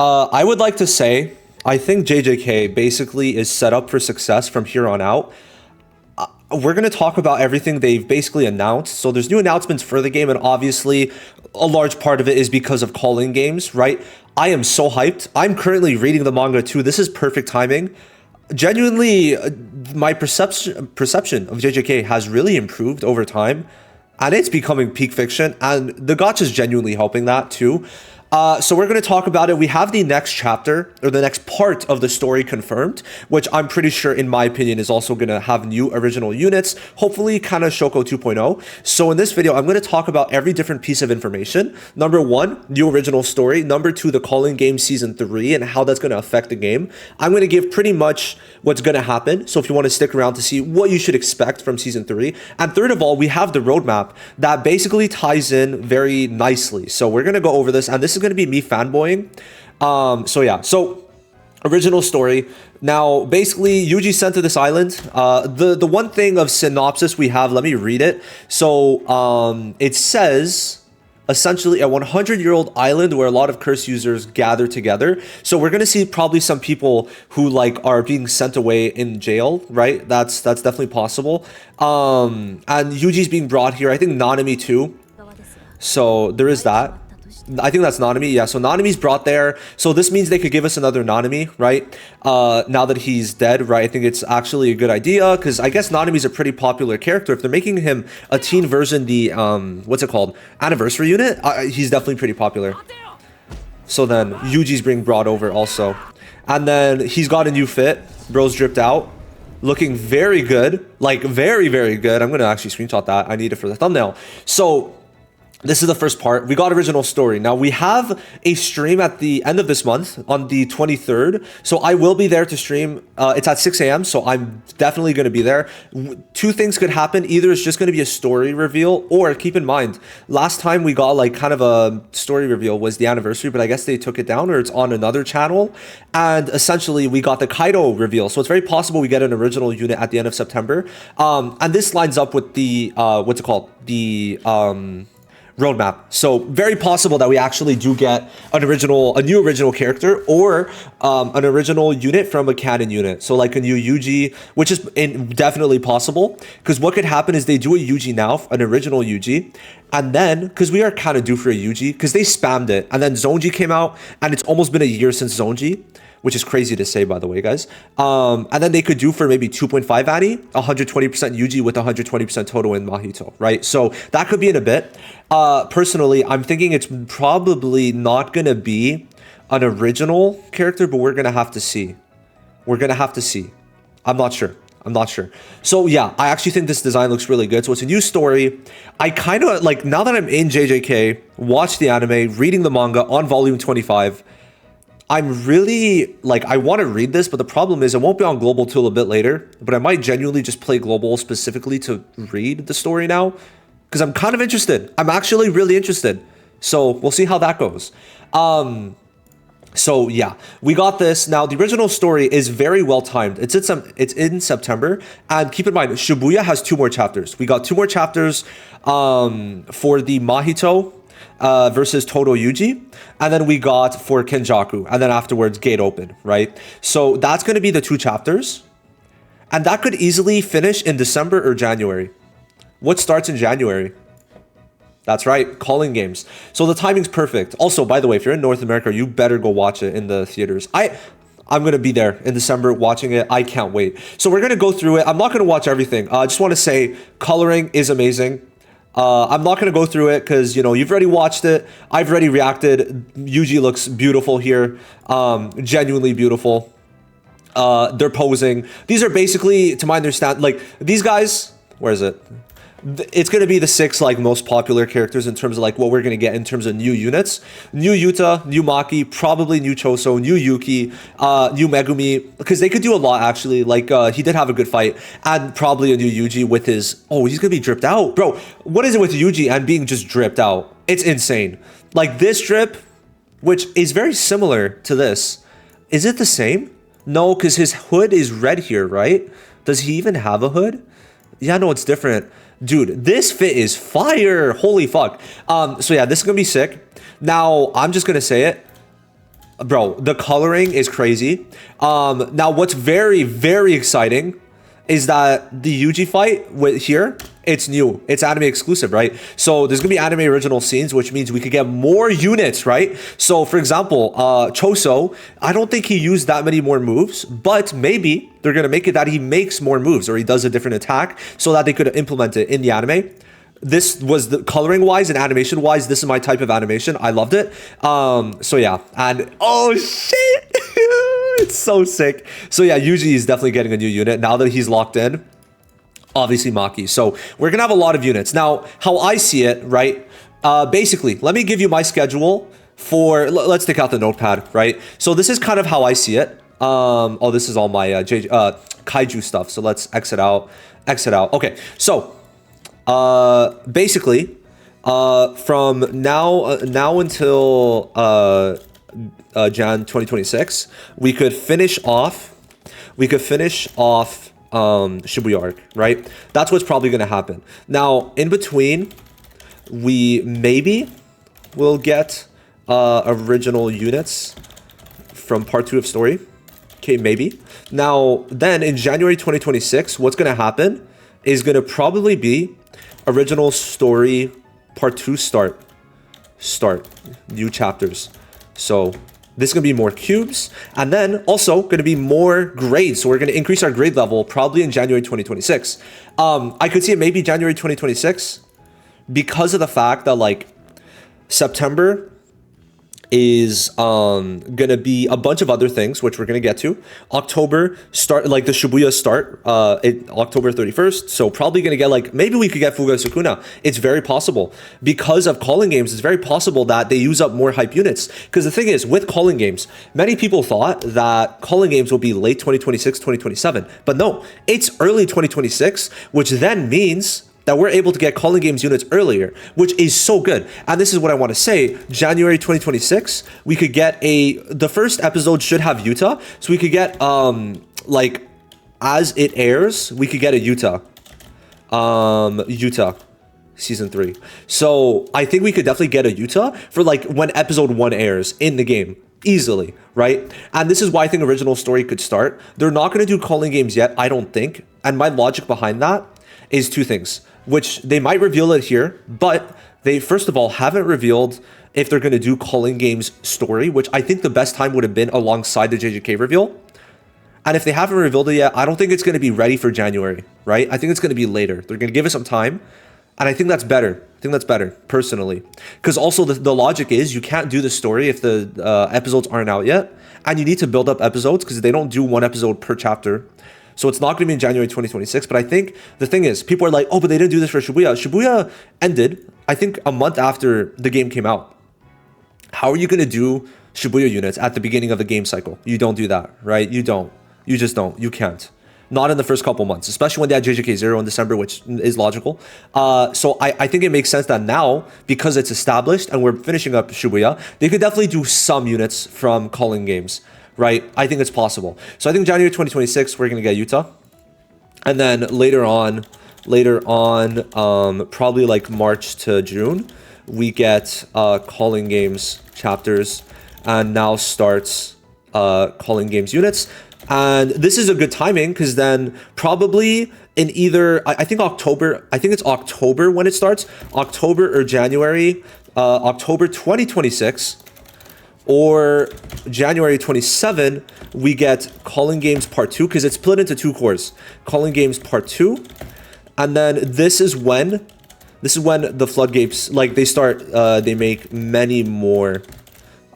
I would like to say, I think JJK basically is set up for success from here on out. We're going to talk about everything they've basically announced. So there's new announcements for the game, and obviously a large part of it is because of calling games, right? I am so hyped. I'm currently reading the manga too. This is perfect timing. Genuinely, my perception of JJK has really improved over time, and it's becoming peak fiction, and the gacha is genuinely helping that too. So we're going to talk about it. We have the next chapter, or the next part of the story confirmed, which I'm pretty sure, in my opinion, is also going to have new original units, hopefully kind of Shoko 2.0. So in this video, I'm going to talk about every different piece of information. Number one, new original story. Number two, the calling game season 3 and how that's going to affect the game. I'm going to give pretty much what's going to happen. So if you want to stick around to see what you should expect from season 3. And third of all, we have the roadmap that basically ties in very nicely. So we're going to go over this, and this is going to be me fanboying. So original story. Now basically Yuji sent to this island. The one thing of synopsis we have, let me read it. So it says essentially a 100-year-old island where a lot of curse users gather together. So we're gonna see probably some people who like are being sent away in jail, right? That's definitely possible. And Yuji's being brought here. I think Nanami too. So there is that. I think that's Nanami. Yeah, so Nanami's brought there. So this means they could give us another Nanami, right? Now that he's dead, right? I think it's actually a good idea, because I guess Nanami's a pretty popular character. If they're making him a teen version, the what's it called? Anniversary unit, he's definitely pretty popular. So then Yuji's being brought over also. And then he's got a new fit. Bro's dripped out. Looking very good. Like very, very good. I'm going to actually screenshot that. I need it for the thumbnail. So this is the first part. We got original story. Now we have a stream at the end of this month on the 23rd. So I will be there to stream. It's at 6 a.m. So I'm definitely going to be there. Two things could happen. Either it's just going to be a story reveal, or keep in mind, last time we got like kind of a story reveal was the anniversary, but I guess they took it down, or it's on another channel. And essentially we got the Kaido reveal. So it's very possible we get an original unit at the end of September. And this lines up with the, what's it called? The, roadmap. So very possible that we actually do get a new original character, or an original unit from a canon unit. So like a new Yuji, which is definitely possible, because what could happen is they do a Yuji now, an original Yuji, and then because we are kind of due for a Yuji, because they spammed it, and then Zonji came out, and it's almost been a year since Zonji, which is crazy to say, by the way, guys. And then they could do for maybe 2.5 Annie, 120% Yuji with 120% Toto and Mahito, right? So that could be in a bit. Personally, I'm thinking it's probably not going to be an original character, but we're going to have to see. We're going to have to see. I'm not sure. So yeah, I actually think this design looks really good. So it's a new story. I kind of like, now that I'm in JJK, watch the anime, reading the manga on volume 25, I'm really, like, I want to read this, but the problem is it won't be on global till a bit later, but I might genuinely just play global specifically to read the story now, because I'm kind of interested. I'm actually really interested. So we'll see how that goes. So yeah, we got this. Now the original story is very well timed. It's in September, and keep in mind Shibuya has 2 more chapters. We got 2 more chapters for the Mahito versus Todo Yuji, and then we got for Kenjaku, and then afterwards Gate Open, right? So that's going to be the 2 chapters, and that could easily finish in December or January. What starts in January? That's right, calling games. So the timing's perfect. Also, by the way, if you're in North America, you better go watch it in the theaters. I'm going to be there in December watching it. I can't wait. So we're going to go through it. I'm not going to watch everything. I just want to say coloring is amazing. I'm not going to go through it because, you know, you've already watched it. I've already reacted. Yuji looks beautiful here. Genuinely beautiful. They're posing. These are basically, to my understanding, like these guys, where is it? It's going to be the 6 like most popular characters in terms of like what we're going to get in terms of new units. New Yuta, new Maki, probably new Choso, new Yuki, new Megumi, because they could do a lot actually. Like he did have a good fight, and probably a new Yuji with his, oh, he's going to be dripped out. Bro, what is it with Yuji and being just dripped out? It's insane. Like this drip, which is very similar to this. Is it the same? No, because his hood is red here, right? Does he even have a hood? Yeah, no, it's different. Dude, this fit is fire. Holy fuck. So yeah, this is gonna be sick. Now, I'm just gonna say it. Bro, the coloring is crazy. Now what's very, very exciting is that the Yuji fight with here, it's new. It's anime exclusive, right? So there's gonna be anime original scenes, which means we could get more units, right? So for example, Choso, I don't think he used that many more moves, but maybe they're gonna make it that he makes more moves or he does a different attack so that they could implement it in the anime. This was the coloring wise and animation wise, this is my type of animation. I loved it. So yeah, and oh shit. It's so sick. So yeah, Yuji is definitely getting a new unit now that he's locked in. Obviously Maki. So we're gonna have a lot of units. Now, how I see it, right? Basically, let me give you my schedule for, let's take out the notepad, right? So this is kind of how I see it. Oh, this is all my kaiju stuff. So let's exit out, exit out. Okay, so basically, from now until Jan 2026, we could finish off Shibuya arc, right? That's what's probably gonna happen. Now, in between, we maybe will get original units from part 2 of story. Okay, maybe. Now, then in January 2026, what's gonna happen is gonna probably be original story part 2 start new chapters. So this is going to be more cubes, and then also going to be more grades. So we're going to increase our grade level probably in January 2026. I could see it maybe January 2026 because of the fact that like September is gonna be a bunch of other things which we're gonna get to. October start, like the Shibuya start October 31st, so probably gonna get like, maybe we could get Fuga Sukuna. It's very possible because of calling games. It's very possible that they use up more hype units, because the thing is with calling games, many people thought that calling games will be late 2026 2027, but no, it's early 2026, which then means that we're able to get calling games units earlier, which is so good. And this is what I want to say. January 2026, we could get the first episode should have Yuta. So we could get, like, as it airs, we could get a Yuta. Yuta, season 3. So I think we could definitely get a Yuta for, like, when episode 1 airs in the game. Easily, right? And this is why I think original story could start. They're not going to do calling games yet, I don't think. And my logic behind that is 2 things, which they might reveal it here, but they first of all haven't revealed if they're going to do calling games story, which I think the best time would have been alongside the JJK reveal. And if they haven't revealed it yet, I don't think it's going to be ready for January, right? I think it's going to be later. They're going to give us some time, and I think that's better. I think that's better, personally. Because also the logic is you can't do the story if the episodes aren't out yet, and you need to build up episodes because they don't do 1 episode per chapter. So it's not going to be in January 2026, but I think the thing is, people are like, oh, but they didn't do this for Shibuya. Shibuya ended, I think, a month after the game came out. How are you going to do Shibuya units at the beginning of the game cycle? You don't do that, right? You don't. You just don't. You can't. Not in the first couple months, especially when they had JJK 0 in December, which is logical. So I think it makes sense that now, because it's established and we're finishing up Shibuya, they could definitely do some units from calling games. Right? I think it's possible. So I think January 2026, we're going to get Yuta. And then later on, probably like March to June, we get calling games chapters, and now starts calling games units. And this is a good timing because then probably in either, I think October, I think it's October when it starts, October or January, October 2026, or January 27, we get Calling Games Part 2, because it's split into 2 cores. Calling Games Part 2, and then this is when the floodgates, like they start, they make many more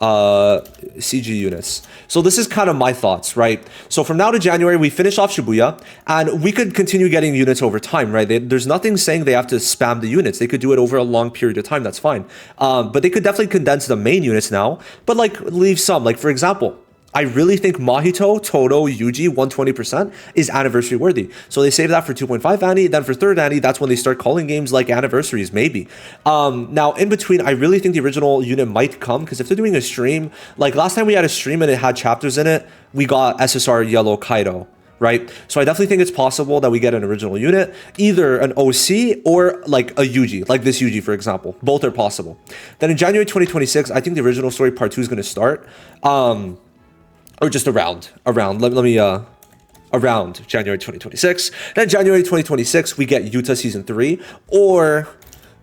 CG units. So this is kind of my thoughts, right? So from now to January, we finish off Shibuya, and we could continue getting units over time, right? There's nothing saying they have to spam the units. They could do it over a long period of time. That's fine. But they could definitely condense the main units now, but like leave some. Like for example, I really think Mahito, Todo, Yuji, 120% is anniversary worthy. So they save that for 2.5 Annie, then for 3rd Annie, that's when they start calling games like anniversaries, maybe. Now, in between, I really think the original unit might come, because if they're doing a stream, like last time we had a stream and it had chapters in it, we got SSR Yellow Kaido, right? So I definitely think it's possible that we get an original unit, either an OC or like a Yuji, like this Yuji, for example. Both are possible. Then in January 2026, I think the original story part 2 is going to start, or just around. Around January 2026. Then January 2026, we get Yuta Season 3, or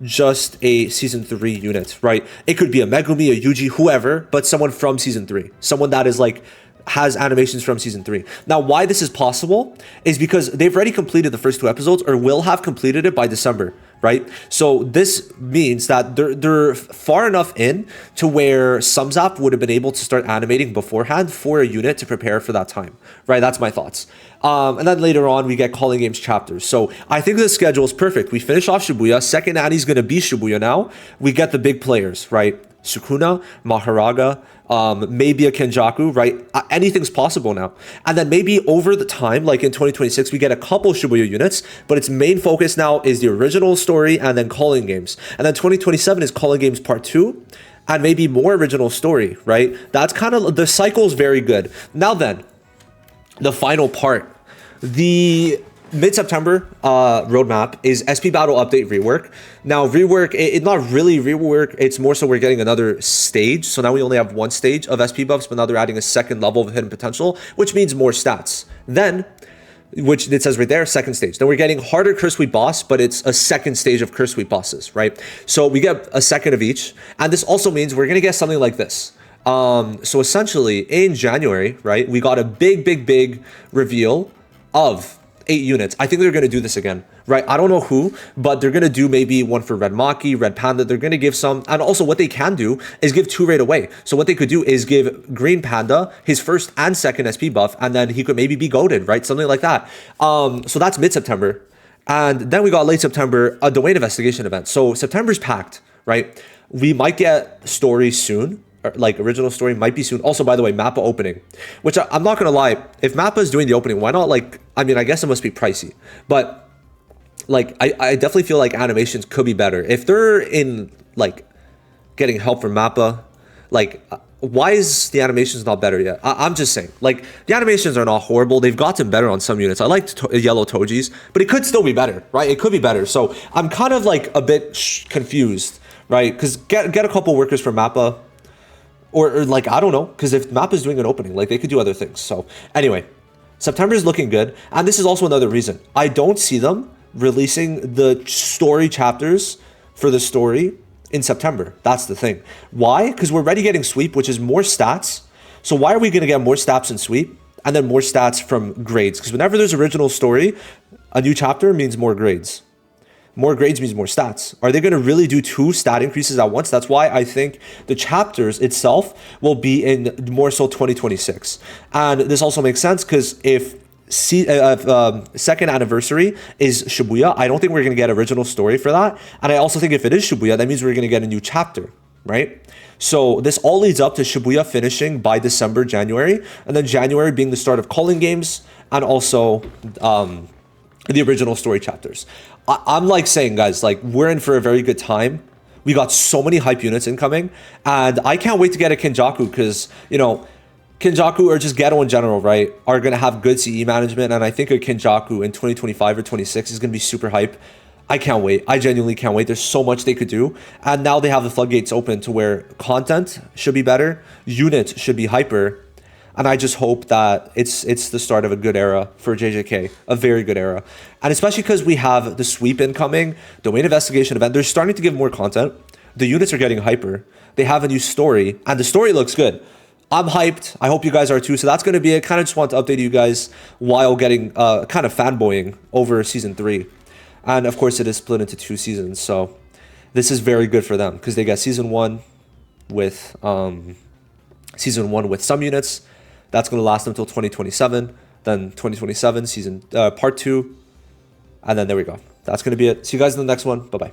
just a Season 3 unit, right? It could be a Megumi, a Yuji, whoever, but someone from Season 3. Someone that is like, has animations from Season 3. Now, why this is possible is because they've already completed the first 2 episodes, or will have completed it by December, right? So this means that they're far enough in to where Sumzap would have been able to start animating beforehand for a unit to prepare for that time, right? That's my thoughts. And then later on, we get Calling Games chapters. So I think the schedule is perfect. We finish off Shibuya. Second Annie's going to be Shibuya now. We get the big players, right? Sukuna, Maharaga, maybe a Kenjaku, right? Anything's possible now. And then maybe over the time, like in 2026, we get a couple Shibuya units, but its main focus now is the original story and then Calling Games. And then 2027 is Calling Games Part 2 and maybe more original story, right? That's kind of, the cycle's very good. Now then, the final part. The mid-September roadmap is SP Battle Update Rework. Now, rework, it's not really rework, it's more so we're getting another stage. So now we only have 1 stage of SP buffs, but now they're adding a second level of hidden potential, which means more stats. Then, which it says right there, second stage. Then we're getting harder Curse Sweep boss, but it's a second stage of Curse Sweep bosses, right? So we get a second of each. And this also means we're going to get something like this. So essentially, in January, right, we got a big reveal of 8 units. I think they're going to do this again, right? I don't know who, but they're going to do maybe one for Red Maki, Red Panda. They're going to give some, and also what they can do is give 2 right away. So what they could do is give Green Panda his first and second SP buff, and then he could maybe be goated, right? Something like that. So that's mid-September. And then we got late September, a Dwayne investigation event. So September's packed, right? We might get stories soon. Like original story might be soon. Also, by the way, Mappa opening, which I'm not gonna lie, if Mappa is doing the opening, why not? Like, I mean, I guess it must be pricey, but like I definitely feel like animations could be better if they're in like getting help from Mappa. Like, why is the animations not better yet? I'm just saying, like, the animations are not horrible. They've gotten better on some units. I like yellow Tojis, but it could still be better, right? It could be better. So I'm kind of like a bit confused, right? Because get a couple workers from Mappa. Or like, I don't know, because if Mappa is doing an opening, like they could do other things. So anyway, September is looking good. And this is also another reason. I don't see them releasing the story chapters for the story in September. That's the thing. Why? Because we're already getting sweep, which is more stats. So why are we going to get more stats in sweep and then more stats from grades? Because whenever there's original story, a new chapter means more grades. More grades means more stats. Are they going to really do 2 stat increases at once? That's why I think the chapters itself will be in more so 2026. And this also makes sense because if second anniversary is Shibuya, I don't think we're going to get original story for that. And I also think if it is Shibuya, that means we're going to get a new chapter, right? So this all leads up to Shibuya finishing by December, January, and then January being the start of Calling Games and also the original story chapters. I'm like saying, guys, like we're in for a very good time. We got so many hype units incoming, and I can't wait to get a Kenjaku because, you know, Kenjaku or just Ghetto in general, right, are going to have good CE management, and I think a Kenjaku in 2025 or 26 is going to be super hype. I can't wait. I genuinely can't wait. There's so much they could do, and now they have the floodgates open to where content should be better, units should be hyper, and I just hope that it's the start of a good era for JJK, a very good era. And especially because we have the sweep incoming, the Wayne investigation event, they're starting to give more content. The units are getting hyper. They have a new story, and the story looks good. I'm hyped. I hope you guys are too. So that's going to be it. Kind of just want to update you guys while getting kind of fanboying over Season 3. And of course, it is split into 2 seasons. So this is very good for them because they got Season 1 with some units. That's going to last until 2027. Then 2027 season part 2. And then there we go. That's going to be it. See you guys in the next one. Bye-bye.